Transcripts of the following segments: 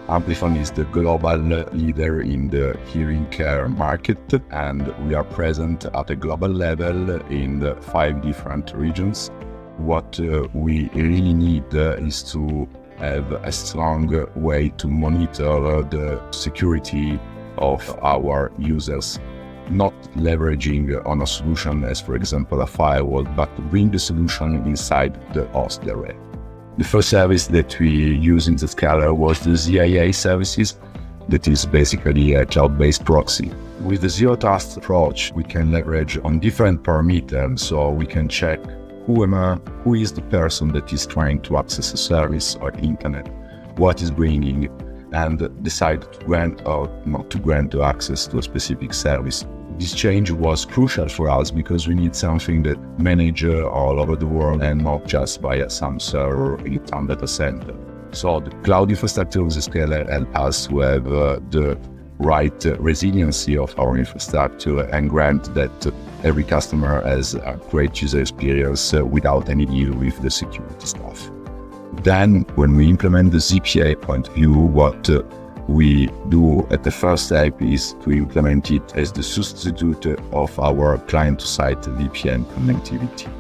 Amplifon is the global leader in the hearing care market, and we are present at a global level in the 5 different regions. What we really need is to have a strong way to monitor the security of our users, not leveraging on a solution as, for example, a firewall, but to bring the solution inside the host array. The first service that we use in Zscaler was the ZIA services, that is basically a cloud-based proxy. With the Zero Trust approach, we can leverage on different parameters, so we can check who is the person that is trying to access a service or internet, what is bringing, and decide to grant or not to grant the access to a specific service. This change was crucial for us because we need something that manages all over the world and not just via some server in some data center. So the cloud infrastructure of Zscaler helps us to have the right resiliency of our infrastructure and grant that every customer has a great user experience without any deal with the security stuff. Then, when we implement the ZPA point of view, what we do at the first step is to implement it as the substitute of our client-to-site VPN connectivity.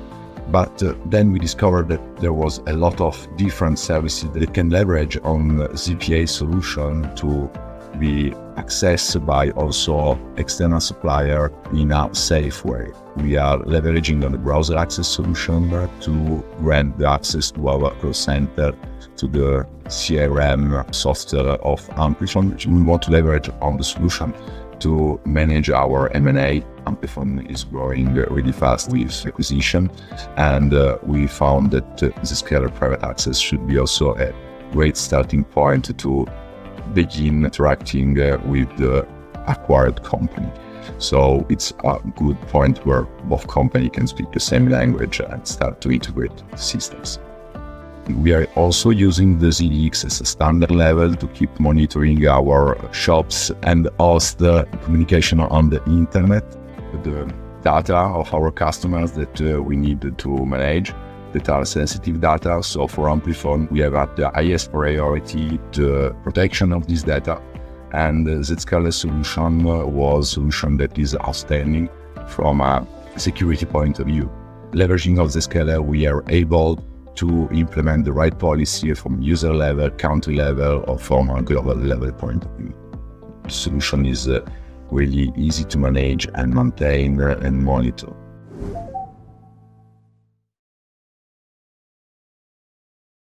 But then we discovered that there was a lot of different services that can leverage on ZPA solution to be accessed by also external supplier in a safe way. We are leveraging on the browser access solution to grant the access to our call center, to the CRM software of Amplifon. We want to leverage on the solution to manage our M&A. Amplifon is growing really fast with acquisition, and we found that Zscaler Private Access should be also a great starting point to begin interacting with the acquired company. So it's a good point where both companies can speak the same language and start to integrate systems. We are also using the ZDX as a standard level to keep monitoring our shops and host the communication on the internet, the data of our customers that we need to manage, that are sensitive data. So for Amplifon, we have at the highest priority the protection of this data, and the Zscaler solution was a solution that is outstanding from a security point of view. Leveraging of Zscaler, we are able to implement the right policy from user level, country level, or from a global level point of view. The solution is really easy to manage and maintain and monitor.